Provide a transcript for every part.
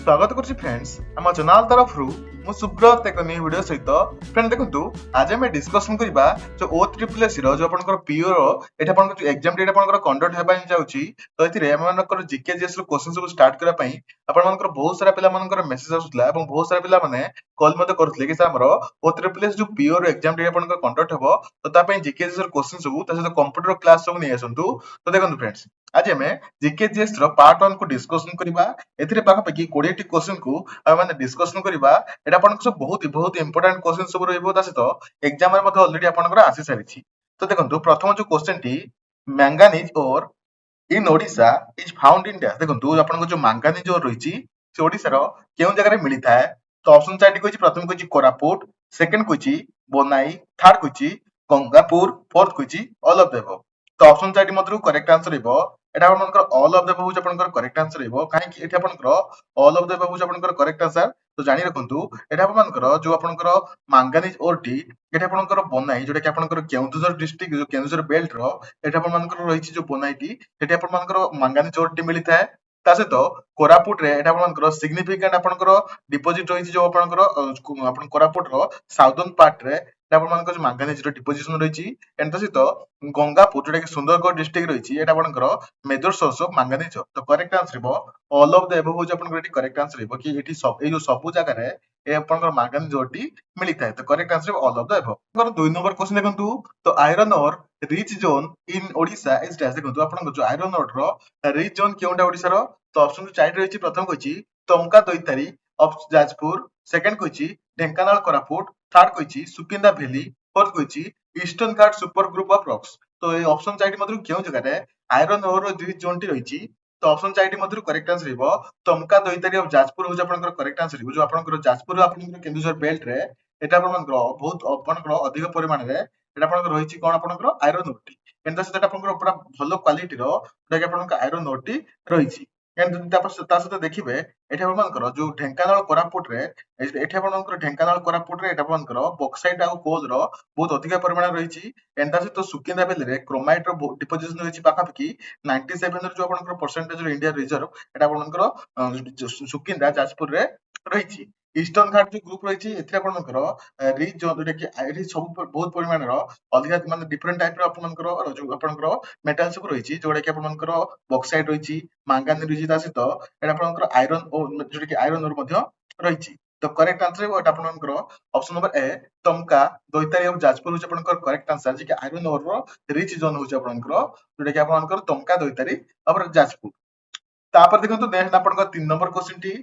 स्वागत करुच्ची फ्रेंड्स आम चैनल तरफ मु सुब्रत एक न्यू वीडियो सहित फ्रेंड देखंतु आज हम डिस्कशन करबा जो ओ ट्रिपल एस रो जो आपनकर पीओ रो एटा आपनकर जो एग्जाम डेट आपनकर कंडक्ट हेबा जाउची तो एथिरे हम मानकर जीके जीएस रो क्वेश्चन सब स्टार्ट करा पई आपन मानकर बहुत सारा पिला मानकर मेसेज आसुतला एवं बहुत सारा पिला माने कॉल मते करथले कि हमर ओ ट्रिपल एस जो पीओ रो एग्जाम डेट आपनकर कंडक्ट हेबो तो ता पई जीके जीएस रो क्वेश्चन सब ता सहित कंप्यूटर क्लास सब नै आसंतु तो देखंतु फ्रेंड्स आज हम जीके जीएस रो पार्ट 1 को डिस्कशन करबा एथिरे पाखा पाखी 20 टी क्वेश्चन को हम माने डिस्कशन करबा एटा आपनकर सब बहुत बहुत इंपोर्टेंट क्वेश्चन सब रहइबो ता सहित एग्जाम रे मध्ये ऑलरेडी आपनकर आसी सारिछि तो देखंतु प्रथम जो क्वेश्चन टी manganese ore in Odisha is found in dash देखंतु आपनकर जो मैंगानीज और रहिछि से ओडिशा रो केउ जगह रे मिली थाए तो ऑप्शन चार्ट कोछि प्रथम कोछि कोरापुट सेकंड कोछि बोनाई थर्ड कोछि गंगापुर फोर्थ कोछि ऑल ऑफ द अबव तो ऑप्शन चार्ट मधुर करेक्ट आंसर रहइबो एटा आपनकर ऑल ऑफ द अबव आपनकर करेक्ट आंसर रहइबो काहे कि एठी आपनकर ऑल ऑफ द अबव आपनकर करेक्ट आंसर तो जानि रखंतु एटा आपनकर जो आपनकर मैंगानीज और टी एटा आपनकर बोनाई जोटा कि आपनकर केउंझर डिस्ट्रिक्ट जो केउंझर बेल्ट रो एटा आपनकर रहिछि जो बोनाई टी एटी आपनकर मैंगानीज और टी मिली थाए ता सहित कोरापुट रे एटा आपनकर सिग्निफिकेंट आपनकर डिपॉजिट रहिछि जो आपनकर आपन कोरापुट रो साउदर्न पार्ट रे एटा आपनकर जो मैंगानीज रो डिपोजिशन रहिछि एंड ता सहित गंगापुर जोटा कि सुंदरगढ़ डिस्ट्रिक्ट रहिछि एटा आपनकर मेजर सोर्स ऑफ मैंगानीज तो करेक्ट आंसर रहबो ऑल ऑफ द अबव हो आपनकर एटी करेक्ट आंसर रहबो कि एटी सब ए जो सब जगह रे ए आपनकर मैंगानीज और टी मिली थाए तो correct answer all of the above अगर 2 नंबर क्वेश्चन देखंतु तो iron ore rich zone in Odisha is dash देखंतु आपनकर जो आयरन और रो रिच जोन केउंटा ओडिसा रो तो ऑप्शन जो चाइल्ड रहिछि प्रथम कहिछि तमका दैतारी ऑफ जाजपुर सेकंड कहिछि ढेंकानाल कोरापुट थर्ड कहिछि सुकिंदा वैली फोर्थ कहिछि Eastern Ghat super group of rocks तो ए ऑप्शन चाइल्ड मधुर केउ जगह रे आयरन और रिच जोन टी रहिछि तो ऑप्शन चाइल्ड मधुर करेक्ट आंसर रहइबो तमका दैतारी ऑफ जाजपुर हो आपनकर करेक्ट आंसर रहइबो जो आपनकर जाजपुर आपनकर केन्दुझर बेल्ट रे एटा आपनकर बहुत आपनकर अधिक परिमाण रे एटा आपनकर रहिछि कोन आपनकर आयरन और टी एंड सेटा आपनकर पूरा भलो क्वालिटी रो जेटा कि आपनकर आयरन और टी रहिछि एंड ता सहित देखिबे एठी आपनकर जो ढेंकानाल कोरापुट रे एठी आपनकर ढेंकानाल कोरापुट रे एटा आपनकर बॉक्साइट आ कोल रो बहुत अधिक परिमाण रहिछि एंड ता सहित सुकिंदा वैली रे क्रोमाइट रो डिपोजिशन रहिछि पाखा पाखी 97 रो जो आपनकर परसेंटेज रो इंडिया रिजर्व एटा आपनकर सुकिंदा जाजपुर रे रहिछि ईस्टर्न घाट जो ग्रुप रहिछि एथि आपनकर रिच जो जोटा कि एठी सब बहुत परिमाण रो अधिक माने डिफरेंट टाइप रो आपनकर जो आपनकर मेटल सब रहिछि जोटा कि आपनकर बॉक्साइट रहिछि मांगानी रहिछि ता सहित एटा आपनकर आयरन ओ जोटा कि आयरन और मध्य रहिछि तो करेक्ट आंसर है एटा आपनकर option number A Tamka Daitari of Jajpur होछि आपनकर करेक्ट आंसर जे कि आयरन और रो रिच जोन होछि आपनकर जोटा कि आपनकर तमका दैतारी ऑफ जाजपुर तापर देखंतु नेक्स्ट आपनकर 3 number question T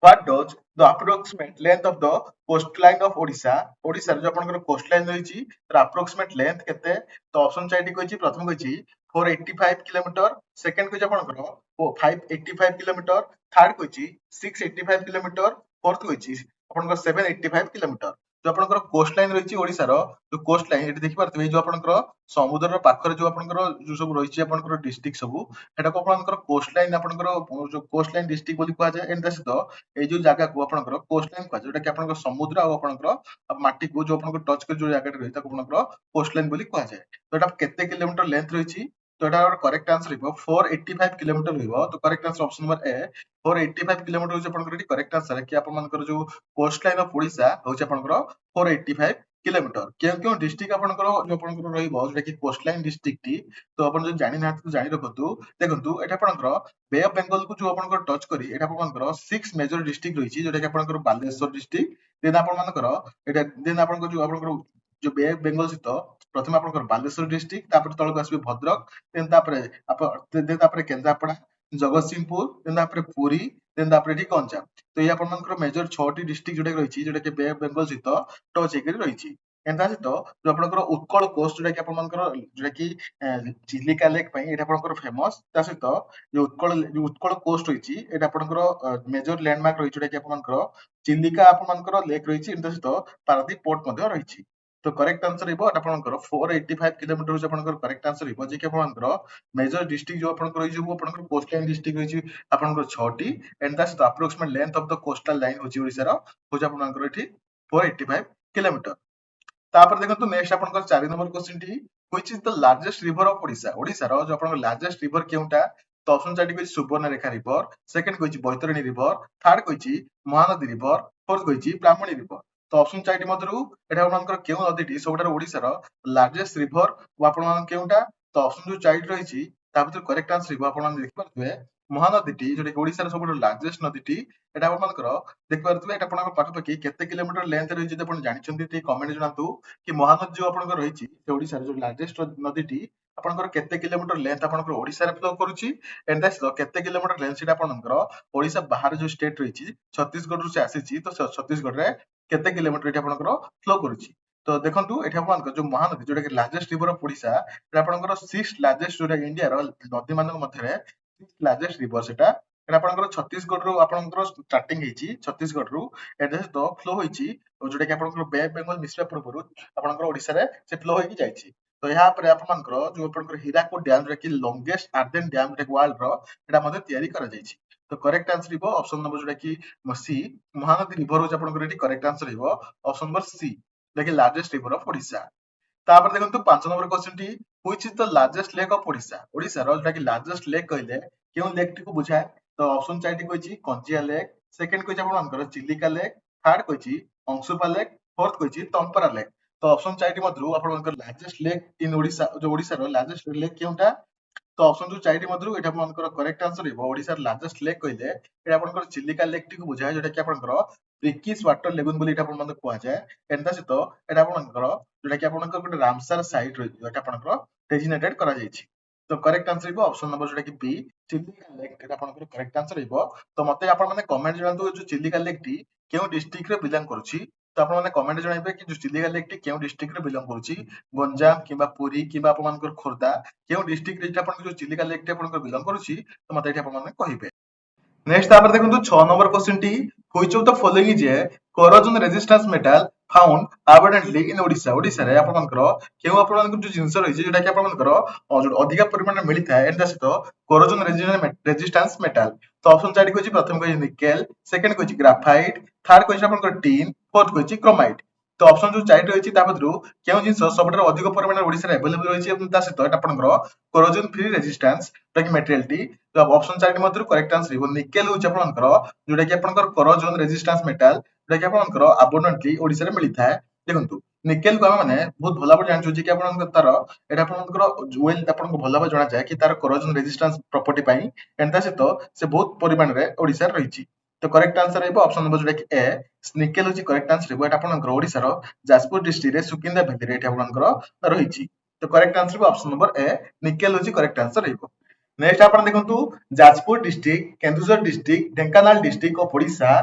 What does the approximate length of the coastline of Odisha Odisha जो आपनकर coastline रहिछि तर approximate length केते तो ऑप्शन चाइटी कहिछि प्रथम कहिछि 485 किलोमीटर सेकंड कहिछि आपनकर 585 किलोमीटर थर्ड कहिछि 685 किलोमीटर फोर्थ कहिछि आपनकर 785 किलोमीटर जो आपनकर कोस्टलाइन रहिछि ओडिसा रो जो कोस्टलाइन एठी देखि पारथबे जो आपनकर समुद्र रो पाखरे जो आपनकर जो सब रहिछि आपनकर डिस्ट्रिक्ट सब एटा को आपनकर कोस्टलाइन आपनकर जो कोस्टलाइन डिस्ट्रिक्ट बोली कुआ जाय एंड दैट्स द ए जो जागा को आपनकर कोस्टलाइन कुआ जोटा कि आपनकर समुद्र आ आपनकर माटी को जो आपनकर टच कर जो जागा रहि ताको आपनकर कोस्टलाइन बोली कुआ जाय तो एटा केते किलोमीटर लेंथ रहिछि तो एटा करेक्ट आंसर रहइबो 485 किलोमीटर रहइबो तो correct answer option number A 485 kilometre होछि आपनकर एटी करेक्ट आंसर कि आपनकर जो कोस्टलाइन ऑफ ओडिशा होछि आपनकर 485 किलोमीटर क्यों डिस्ट्रिक्ट आपनकर जो आपनकर रहइबो जेटा कि कोस्टलाइन डिस्ट्रिक्ट टी तो अपन जो जानि ना तो जानि रखतु देखंतु एटा आपनकर बे ऑफ बंगाल को जो आपनकर टच करी एटा आपनकर 6 मेजर डिस्ट्रिक्ट रहिछि जेटा कि आपनकर बालेश्वर डिस्ट्रिक्ट देन आपन मानकर एटा देन आपनकर जो आपनकर जो बे ऑफ बंगाल सित प्रथम आपनकर बालेश्वर डिस्ट्रिक्ट तापर तळको आसीबे भद्रक देन तापर केंद्रापड़ा जगतसिंहपुर देन तापर पुरी देन तापर एठी गंजाम तो ये अपन मानकर मेजर 6 टी डिस्ट्रिक्ट जोटा रहिछि जोटा कि बे ऑफ बंगाल सहित टच हेकरी रहिछि एंड ता सहित जो आपनकर उत्कल कोस्ट जोटा कि अपन मानकर जोटा कि चिलिका लेक पई एटा आपनकर फेमस ता सहित जो उत्कल कोस्ट रहिछि एटा आपनकर मेजर लैंडमार्क रहिछि जोटा कि अपन मानकर चिलिका अपन मानकर लेक रहिछि एंड ता सहित पारादीप पोर्ट मध्ये रहिछि तो करेक्ट आंसर रहइबो एटा आपनकर 485 किलोमीटर होछि आपनकर करेक्ट आंसर रहइबो जे कि आपनकर मेजर डिस्ट्रिक्ट जो आपनकर रहिछि वो आपनकर कोस्टलाइन डिस्ट्रिक्ट रहिछि आपनकर 6 टी and that's the approximate length of the coastal line होछि ओडिसा रो होछि आपनकर एठी 485 किलोमीटर तापर देखंतु नेक्स्ट आपनकर 4 नंबर क्वेश्चन टी which is the largest river of Odisha Odisha रो जो आपनकर लार्जेस्ट रिवर केउटा तो ऑप्शन चार्ट कहछि सुवर्णरेखा रिवर, सेकंड कहछि बैतरणी रिवर, थर्ड कहछि महानदी रिवर, फोर्थ कहछि ब्राह्मणी रिवर। तो ऑप्शन चार्ट मधुरु एटा आपनकर केउ नदीटी सबटार ओडिसार लार्जेस्ट रिवर वा आपन मान केउटा। तो ऑप्शन जो चार्ट रहिछि ता भितर करेक्ट आंसर रिवर आपन मान देखि पारथुए महानदीटी जोटा कि ओडिसार सबटार लार्जेस्ट नदीटी एटा आपन मानकर देखि पारथुए। एटा आपन पाखपाखि केते किलोमीटर लेंथ रहिछि जदि आपन जानिछन्ती ती कमेंट जणातु कि महानदी जो आपन रहिछि से ओडिसार जो लार्जेस्ट नदीटी आपनकर केते किलोमीटर लेंथ आपनकर ओडिसा रे फ्लो करूछि एंड दैट्स केते किलोमीटर लेंथ सेटा आपनकर ओडिसा बाहर जो स्टेट रहिछि छत्तीसगढ़ रु से आसीछि तो छत्तीसगढ़ रे केते किलोमीटर एटा आपनकर फ्लो करूछि। तो देखंतु एटा आपनकर जो महानदी जोटा कि लार्जेस्ट रिवर ऑफ ओडिसा एटा आपनकर सिक्स्थ लार्जेस्ट जोटा इंडिया रो नदी मानक मध्यरे सिक्स्थ लार्जेस्ट रिवर सेटा एटा आपनकर छत्तीसगढ़ रु आपनकर स्टार्टिंग हेछि छत्तीसगढ़ रु एटा तो फ्लो होइछि जोटा कि आपनकर बे बेंगल मिसरा पूर्वरु आपनकर ओडिसा रे से फ्लो होइकि जाइछि। तो यहाँ पर आपनकर जो आपनकर हीराकुद डैम जोटा कि लॉन्गेस्ट आर्देन डैम जोटा वर्ल्ड रो एटा मध्ये तयारी करा जाइछि। तो करेक्ट आंसर हिबो ऑप्शन नंबर जोटा कि सी महानदी रिवर होछ आपनकर एटी करेक्ट आंसर हिबो ऑप्शन नंबर सी जोटा कि लार्जेस्ट रिवर ऑफ ओडिसा। तापर देखंतु 5 नंबर क्वेश्चन टी which is the largest lake of Odisha. Odisha रो जोटा कि लार्जेस्ट लेक कहले केउ लेक टी को बुझाए। तो ऑप्शन चारि टी कहछि कंजिया लेक, सेकंड कहछि आपनकर चिलिका लेक, थर्ड कहछि अंशुपा लेक, फोर्थ कहछि तंपरा लेक। तो ऑप्शन चारि मधुरु आपनकर लार्जेस्ट लेक इन ओडिसा जो ओडिसा रो लार्जेस्ट लेक केउटा। तो ऑप्शन जो चारि मधुरु एटा आपनकर करेक्ट आंसर हिबो ओडिसा लार्जेस्ट लेक कहले एटा आपनकर चिलिका लेक टी को बुझाए जोटा कि आपनकर ब्रिकिश वाटर लेगुन बोली एटा आपन मन कुआ जाय। एंड सहित एटा आपनकर जोटा कि आपनकर गोटे रामसर साइट रहि एटा आपनकर डेजिग्नेटेड करा जायछि। तो करेक्ट आंसर हिबो ऑप्शन नंबर जोटा कि बी चिलिका लेक एटा आपनकर करेक्ट आंसर हिबो। तो मते आपन माने कमेंट जणांतु जो चिलिका लेक टी केउ डिस्ट्रिक्ट रे बिलोंग करूछि। तो आपन माने कमेंट जणाइबे कि जो चिलिका लेक टी केउ डिस्ट्रिक्ट रे बिलोंग करूछि गंजाम किबा पुरी किबा आपन मानकर खोरदा केउ डिस्ट्रिक्ट रे आपन जो चिलिका लेक टी आपन बिलोंग करूछि तो मते एठी आपन माने कहिबे। नेक्स्ट तापर देखंतु 6 नंबर क्वेश्चन टी which of the following is a corrosion resistance metal found abundantly in Odisha. Odisha रे आपन मानकर केउ आपन मानकर जो जिंस रहिछि जेटा कि आपन मानकर जो अधिक परिमाण में मिलिथा and that corrosion resistance metal. तो ऑप्शन चारि कहछि प्रथम कहछि निकेल, सेकंड कहछि ग्राफाइट, थर्ड कहछि आपन टिन, फोर्थ कहछि क्रोमाइट। तो ऑप्शन जो चारि रहिछि ता बदरु केउ जिंस सबटर अधिक परिमाण ओडिसा रे अवेलेबल रहिछि एवं ता सहित एटा आपन corrosion free resistance like material T. तो ऑप्शन चारि मधुर करेक्ट आंसर हिबो निकेल होछ आपनकर जोटा कि आपनकर कोरोजन रेजिस्टेंस मेटल जोटा कि आपनकर अबंडेंटली ओडिसा रे मिलिथा। देखंतु निकेल को माने बहुत भला भाबे जानछु कि आपनकर तार एटा आपनकर वेल आपनको भला भाबे जणा जाय कि तार कोरोजन रेजिस्टेंस प्रॉपर्टी पई एंड ता सहित से बहुत परिमाण रे ओडिसा रे रहिछि। तो करेक्ट आंसर हेबो ऑप्शन नंबर जोटा कि ए निकेल होछि करेक्ट आंसर हेबो। एटा आपनकर ओडिसा रो जाजपुर डिस्ट्रिक्ट रे सुकिंदा भेली रे एटा आपनकर रहिछि। तो करेक्ट आंसर हेबो ऑप्शन नंबर ए निकेल होछि करेक्ट आंसर हेबो। नेक्स्ट आपण देखंतु Jajpur district, Kendujhar district, Dhenkanal district of Odisha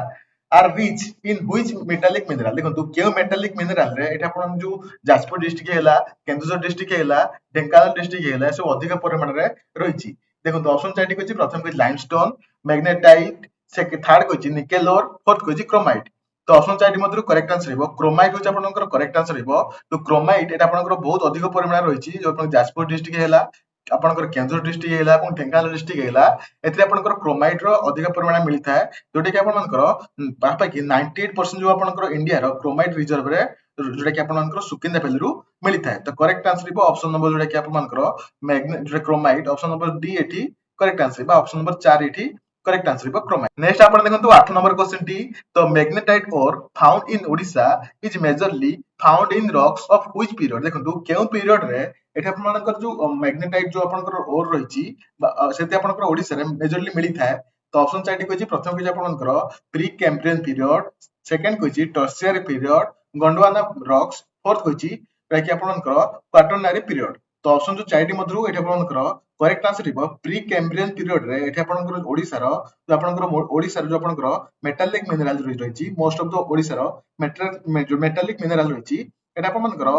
are rich in which metallic mineral. देखंतु केउ मेटालिक मिनरल रे एटा आपण जो जाजपुर डिस्ट्रिक्ट हेला, केन्दुझर डिस्ट्रिक्ट हेला, ढेंकानाल डिस्ट्रिक्ट हेला सब अधिक परिमाण रे रहिछि। देखंतु ऑप्शन चारि कहछि प्रथम कहछि लाइमस्टोन, मैग्नेटाइट, सेकंड थर्ड कहछि निकेल और फोर्थ कहछि क्रोमाइट। तो ऑप्शन चारि मधुर करेक्ट आंसर हेबो क्रोमाइट होछ आपनकर करेक्ट आंसर हेबो। तो क्रोमाइट एटा आपनकर बहुत अधिक परिमाण रहिछि जो आपण जाजपुर डिस्ट्रिक्ट हेला, आपनकर केन्दुझर डिस्ट्रिक्ट हेला और ढेंकानाल डिस्ट्रिक्ट हेला एथि आपनकर क्रोमाइट रो अधिक परिमाण मिलिथा जोटा कि आपन मानकर पापा कि 98% जो आपनकर इंडिया रो क्रोमाइट रिजर्व रे जोटा कि आपन मानकर सुकिंदा भेली रु मिलिथा। तो करेक्ट आंसर हिबो ऑप्शन नंबर जोटा कि आपन मानकर मैग्नेट जो क्रोमाइट ऑप्शन नंबर डी एठी करेक्ट आंसर बा ऑप्शन नंबर 4 एठी करेक्ट आंसर हिबो क्रोमाइट। नेक्स्ट आपण देखंतु 8 नंबर क्वेश्चन टी तो magnetite ore found in Odisha is majorly found in rocks of which period. देखंतु केउ पीरियड रे एठी आपण मानकर जो मैग्नेटाइट जो आपनकर ओर रहिछि सेते आपनकर ओडिसा रे मेजरली मिली थाए। तो ऑप्शन चारि कहछि प्रथम कहछि आपनकर प्री कैम्ब्रियन पीरियड, सेकंड कहछि tertiary period, Gondwana rocks, fourth कहछि कि आपनकर क्वाटरनरी पीरियड। तो ऑप्शन जो चारि मधुरु एठी आपनकर करेक्ट आंसर हिबो प्री कैम्ब्रियन पीरियड रे एठी आपनकर ओडिसा रो जो आपनकर ओडिसा रो जो आपनकर मेटालिक मिनरल रहिछि मोस्ट ऑफ द ओडिसा रो मेटालिक मिनरल रहिछि एटा आपनकर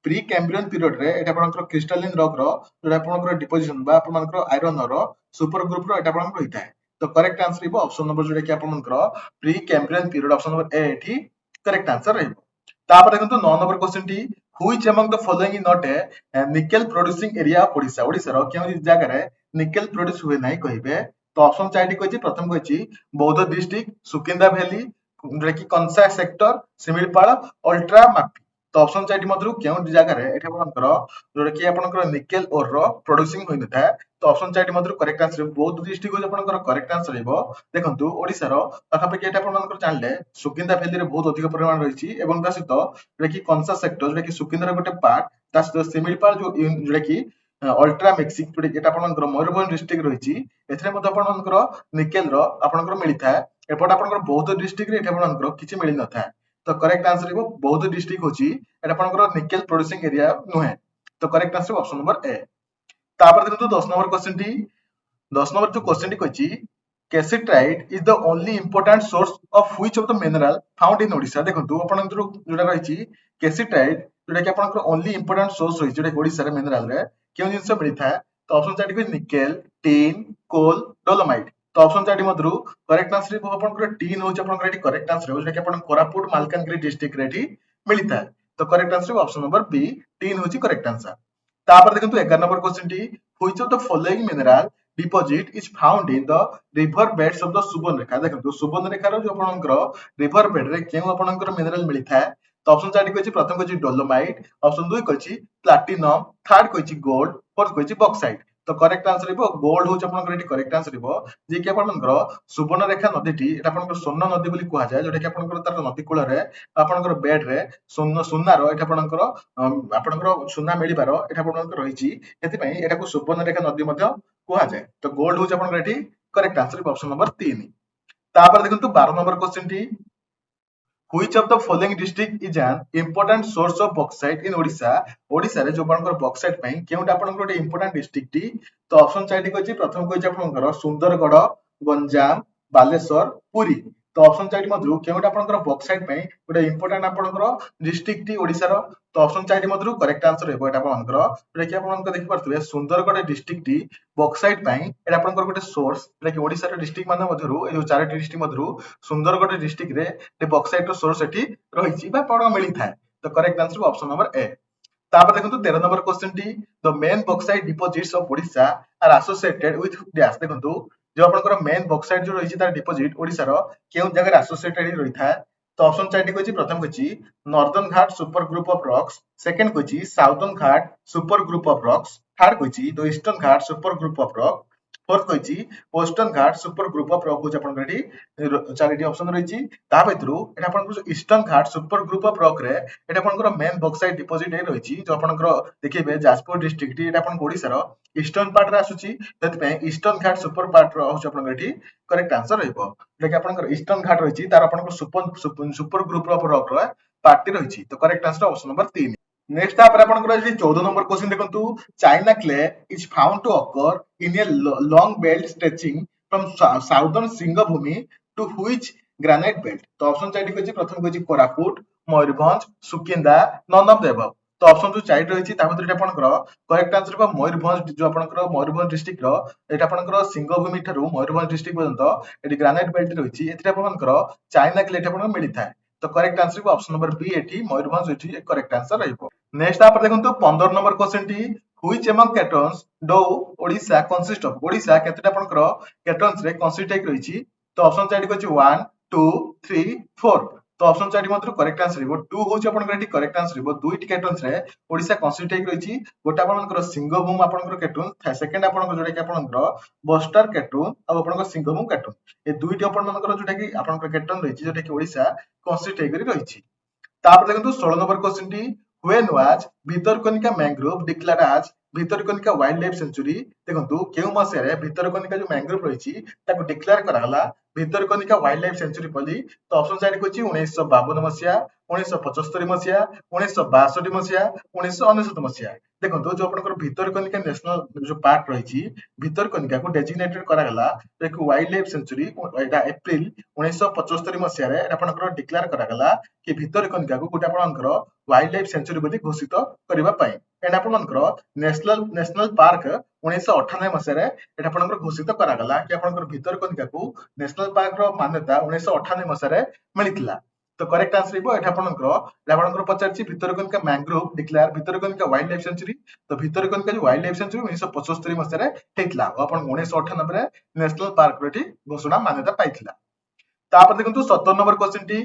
प्री कैम्ब्रियन पीरियड रे एटा आपनकर क्रिस्टलाइन रॉक रो जो आपनकर डिपोजिशन बा आपनकर आयरन रो सुपर ग्रुप रो एटा आपनकर रहिता। तो करेक्ट आंसर हिबो ऑप्शन नंबर जोटा कि आपनकर pre Cambrian period option number A एठी करेक्ट आंसर रहिबो। तापर देखंतु 9 नंबर क्वेश्चन टी which among the following is not a nickel producing area of Odisha. Odisha रो केउ जगह रे निकेल प्रोड्यूस हुए नाही कहिबे। तो ऑप्शन चारि कहछि प्रथम कहछि बौद्ध डिस्ट्रिक्ट, सुकिंदा वैली, जोटा कि कंसा सेक्टर, सिमिलपाल, अल्ट्रा मापी। तो ऑप्शन चारि मधुरु केउ जगह रे एठी आपनकर जोटा कि आपनकर निकेल ओर रो प्रोड्यूसिंग होई नथा। तो ऑप्शन 4 मधुर करेक्ट आंसर बौद्ध डिस्ट्रिक्ट होज आपनकर करेक्ट आंसर रहइबो देखंतु ओडिसा रो पाखापाखि एटा आपनकर जानले सुकिंदा वैली रे बहुत अधिक परिमाण रहिछि एवं ता सहित जेटा कि कंसा सेक्टर जेटा कि सुकिंदा रो गोटे पार्ट ता सहित सिमिलपाल जो जेटा कि अल्ट्रा मैक्सिक जेटा आपनकर मयूरभंज डिस्ट्रिक्ट रहिछि एथरे मध आपनकर निकेल रो आपनकर मिलिथा एपट आपनकर बौद्ध डिस्ट्रिक्ट रे एटा आपनकर किछि मिलि नथा तो करेक्ट आंसर रहइबो बौद्ध डिस्ट्रिक्ट होछि एटा आपनकर निकेल प्रोड्यूसिंग एरिया नुहे तो करेक्ट आंसर ऑप्शन नंबर ए तापर देखंतु 10 नंबर क्वेश्चन टी 10 नंबर जो क्वेश्चन टी कहछि cassiterite is the only important source of which of the mineral found in Odisha देखंतु आपण जोटा रहिछि कैसिट्राइट जोटा कि आपण ओनली इंपोर्टेंट सोर्स रहिछि जोटा ओडिसा रे मिनरल रे केउ जिंस मिलिथा तो ऑप्शन 4 टी निकेल टिन कोल डोलोमाइट तो ऑप्शन 4 मधुर करेक्ट आंसर आपण टिन होछि आपण एटी करेक्ट आंसर जोटा कि आपण कोरापुट मालकानगिरी डिस्ट्रिक्ट रे एटी मिलिथा तो correct answer option number B tin होछि करेक्ट आंसर तापर देखंतु 11 नंबर क्वेश्चन टी which of the following mineral deposit is found in the river beds of the Subarnarekha देखंतु सुवर्णरेखा रो जो आपनकर रिवर बेड रे केउ आपनकर मिनरल मिलिथा तो ऑप्शन 4 कहछि प्रथम कहछि डोलोमाइट ऑप्शन 2 कहछि प्लैटिनम थर्ड कहछि गोल्ड फोर्थ कहछि बॉक्साइट तो करेक्ट आंसर हिबो गोल्ड होछ आपनकर एटी करेक्ट आंसर हिबो जे कि आपनकर सुवर्णरेखा नदीटी एटा आपनकर स्वर्ण नदी बोली कुहा जाय जोटा कि आपनकर तार नदी कूल रे आपनकर बेड रे सुन्नारो एटा आपनकर सुन्ना मिलिबार एटा आपनकर रहिछि एति पई एटा को सुवर्णरेखा नदी मध्ये कुहा जाय तो गोल्ड होछ आपनकर एटी करेक्ट आंसर ऑप्शन नंबर 3 तापर देखंतु 12 number question T Which of the following district is an important source of bauxite in Odisha? Odisha रे जो आपनकर बॉक्साइट पई केउटा आपनकर गोटे इंपोर्टेंट डिस्ट्रिक्ट टी तो ऑप्शन 4 टी कहछि प्रथम कहछि आपनकर सुंदरगढ़ गंजाम बालेश्वर पुरी तो ऑप्शन 4 मधुर केउटा आपनकर बॉक्साइट पई गोटे इंपोर्टेंट आपनकर डिस्ट्रिक्ट टी ओडिसा रो तो ऑप्शन 4 मधुर करेक्ट आंसर हेबो एटा आपनकर जेटा कि आपनकर देखि परथबे सुंदरगढ़ डिस्ट्रिक्ट टी बॉक्साइट पई एटा आपनकर गोटे सोर्स जेटा कि ओडिसा रो डिस्ट्रिक्ट मान मधुर ए जो चारटी डिस्ट्रिक्ट मधुर सुंदरगढ़ डिस्ट्रिक्ट रे ए बॉक्साइट रो सोर्स एटी रहिछि बा पड़ मिली थाए तो करेक्ट आंसर ऑप्शन नंबर ए तापर देखंतु 13 नंबर क्वेश्चन टी the main bauxite deposits of Odisha are associated with dash देखंतु जो आपनकर मेन बॉक्साइट जो रहिछि तार डिपॉजिट ओडिसा रो केउ जगह एसोसिएटेड रहि थाए तो ऑप्शन 4 टी कहछि प्रथम कहछि northern Ghat super group of rocks second कहछि southern Ghat super group of rocks third कहछि the eastern Ghat super group of rock fourth कहछि western Ghat super group of rock होछ आपन एटी चारिटी ऑप्शन रहिछि ता भितरु एटा आपन eastern Ghat super group of rock रे एटा आपन मेन बॉक्साइट डिपॉजिट ए रहिछि जो आपन देखिबे जाजपुर डिस्ट्रिक्ट एटा आपन ओडिसा रो ईस्टर्न पार्ट रे आसुछि तति पे ईस्टर्न घाट सुपर पार्ट रो होछ आपन एटी करेक्ट आंसर रहइबो जेकि आपन ईस्टर्न घाट रहिछि तार आपन सुपर ग्रुप ऑफ रॉक रो पार्टी रहिछि तो correct answer option number 3 next आप 14 नंबर क्वेश्चन देखंतु china clay is found to occur in a long belt stretching from southern Singhbhum to which granite belt तो ऑप्शन 4 टी कहछि प्रथम कहछि Koraput Mayurbhanj Sukinda none of the above तो ऑप्शन जो चाइल्ड रहिछि ता भितर आपनकर करेक्ट आंसर बा मयूरभंज जो आपनकर मयूरभंज डिस्ट्रिक्ट रो एटा आपनकर सिंहभूमि ठरू मयूरभंज डिस्ट्रिक्ट पर्यंत एटी ग्रेनाइट बेल्ट रहिछि एथिरे आपनकर चाइना क्ले एटा आपनकर मिलिथाय तो correct answer option number B एटी मयूरभंज एटी करेक्ट आंसर रहइबो नेक्स्ट आप देखंतु 15 नंबर क्वेश्चन टी which among cations do Odisha consist of Odisha केतेटा आपनकर कैटन्स रे कंसिस्ट रहिछि तो ऑप्शन 4 कहछि 1 2 3 4 तो ऑप्शन 4 मात्र करेक्ट आंसर रिबो 2 होछि आपनकर एटी करेक्ट आंसर रिबो दुईटी कैटन्स रे ओडिसा कंसिस्ट रहिछि गोटा आपनकर सिंहभूम आपनकर कैटन सेकंड आपनकर जोटा कि आपनकर बस्टर कैटन आ आपनकर सिंहभूम कैटन ए दुईटी आपनकर जोटा कि आपनकर कैटन रहिछि जोटा कि ओडिसा कंसिस्ट रहिछि तापर देखंतु 16 नंबर क्वेश्चन टी when was Bhitarkanika mangrove declared as Bhitarkanika wildlife sanctuary देखंतु केउ मासे रे भितरकनिका जो मैंग्रोव रहिछि ताको डिक्लेयर कराहला भितरकनिका वाइल्ड लाइफ सेंचुरी पली तो ऑप्शन 4 कहछि 1952 मसिया 1975 मसिया 1962 मसिया 1999 मसिया देखंतु जो आपनकर भितरकनिका नेशनल जो पार्क रहिछि भितरकनिका को डेजिग्नेटेड करागला एक वाइल्ड लाइफ सेंचुरी एटा अप्रैल 1975 मसिया रे आपनकर डिक्लेयर करागला कि भितरकनिका को गोटा आपनकर वाइल्ड लाइफ सेंचुरी बोली घोषित करबा पई एंड आपनकर नेशनल पार्क 1998 मसिया रे एटा आपनकर घोषित करागला कि आपनकर भितरकनिका को नेशनल पार्क रो मान्यता 1998 मसिया रे मिलितला तो करेक्ट आंसर इबो एटा आपनकर पचारछि Bhitarkanika mangrove declare Bhitarkanika wildlife sanctuary तो भितरकनिका जो वाइल्ड लाइफ सेंचुरी 1975 मसिया रे हेतला आपन 1998 रे नेशनल पार्क रेटी घोषणा मान्यता पाइथिला तापर देखंतु 17 नंबर क्वेश्चन टी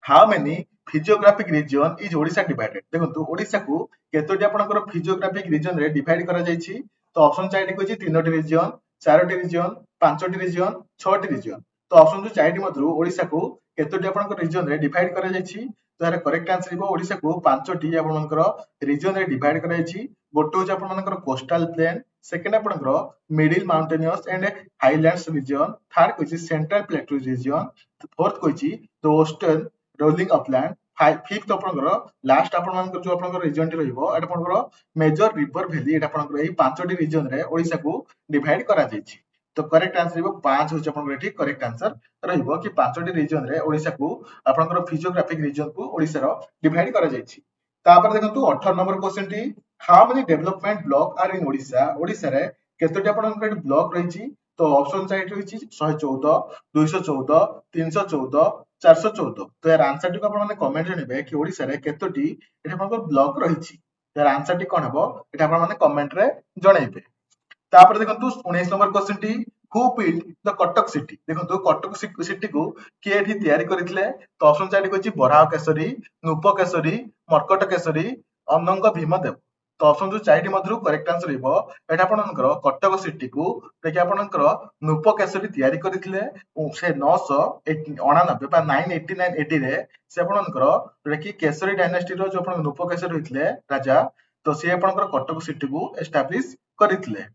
how many physiographic region is Odisha divided देखंतु ओडिसा को केतोटी आपनकर फिजियोग्राफिक रीजन रे डिवाइड करा जायछि तो ऑप्शन चारिटी कहछि तीनोटी रीजन, चारोटी रीजन, पांचोटी रीजन, छटी रीजन। तो ऑप्शन जो चारिटी मधुर ओडिशा को केतोटी आपनकर रीजन रे डिवाइड करा जायछि। तो यार करेक्ट आंसर हिबो ओडिशा को पांचोटी आपनकर रीजन रे डिवाइड करा जायछि। गोटे होछि आपनकर कोस्टल प्लेन, सेकंड आपनकर middle mountainous and highlands region, third कहछि सेंट्रल प्लेटू रीजन, फोर्थ कहछि the western rolling upland, fifth आपनकर लास्ट आपनकर जो आपनकर रीजन टी रहइबो एटा आपनकर मेजर रिवर वैली, एटा आपनकर एही पांचोटी रीजन रे ओडिशा को डिवाइड करा जायछि। तो करेक्ट आंसर हिबो 5 होछि आपनकर एठी करेक्ट आंसर रहइबो कि पांचोटी रीजन रे ओडिशा को आपनकर फिजियोग्राफिक रीजन को ओडिशा रो डिवाइड करा जायछि। तापर देखंतु 18 नंबर क्वेश्चन टी, how many development block are in Odisha? Odisha रे केतोटी आपनकर एठी ब्लॉक रहिछि? तो ऑप्शन साइड रहिछि 114, 214, 314, 414। तो यार आंसर टी को आपण माने कमेंट जणिबे कि ओडिशा रे केतोटी एठी आपनकर ब्लॉक रहिछि। यार आंसर टी कोन हबो एठी आपण माने कमेंट रे जणैबे। तापर देखंतु 19 number question T, who build the Cuttack city? देखंतु कटक सिटी को किए एठी तयारी करथिले? तो ऑप्शन साइड कहछि बराह केसरी, नूप केसरी, मर्कट केसरी, अनंग भीमदेव। तो ऑप्शन जो चारिटी मधुर करेक्ट आंसर हिबो एटा आपनकर कटक सिटी को देखि आपनकर नूप केसरी तयारी करथिले से 989 बा 989 80 रे से आपनकर देखि केसरी डायनेस्टी रो जो आपन नूप केसरी होइथिले राजा, तो से आपनकर कटक सिटी को एस्टैब्लिश करथिले।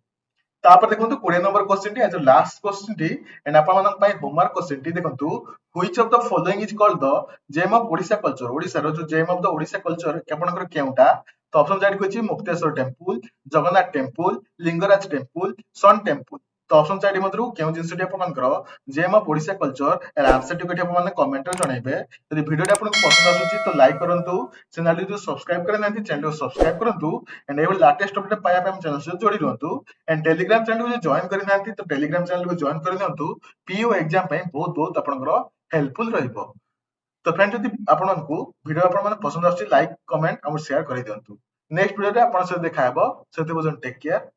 तापर देखंतु 20 नंबर क्वेश्चन टी एज लास्ट क्वेश्चन टी एंड आपन मानन पई होमवर्क क्वेश्चन टी देखंतु, which of the following is called the gem of Odisha culture? Odisha रो जो gem of the Odisha culture आपनकर केउटा? तो ऑप्शन जाडी कहछि Mukteshwar temple, Jagannath temple, Lingaraj temple, sun temple. तो ऑप्शन चारि मधुर केउ जिंसटी आपनकर जेम ऑफ ओडिशा कल्चर एर आंसर टी कठी आपन माने कमेंट रे जणाइबे। यदि वीडियो टी आपनको पसंद आसुची तो लाइक करंतु, चैनल जो सब्सक्राइब करे नांती चैनल को सब्सक्राइब करंतु एंड एवल लेटेस्ट अपडेट पाया पे हम चैनल से जोड़ी रहंतु। एंड टेलीग्राम चैनल को जॉइन करि नांती तो टेलीग्राम चैनल को जॉइन करि नियंतु। पीओ एग्जाम पे बहुत बहुत आपनकर हेल्पफुल रहइबो। तो फ्रेंड जदि आपनको वीडियो आपन माने पसंद आसुची लाइक कमेंट और शेयर करि दियंतु। नेक्स्ट वीडियो रे आपन से देखा हेबो। सेते बजन टेक केयर।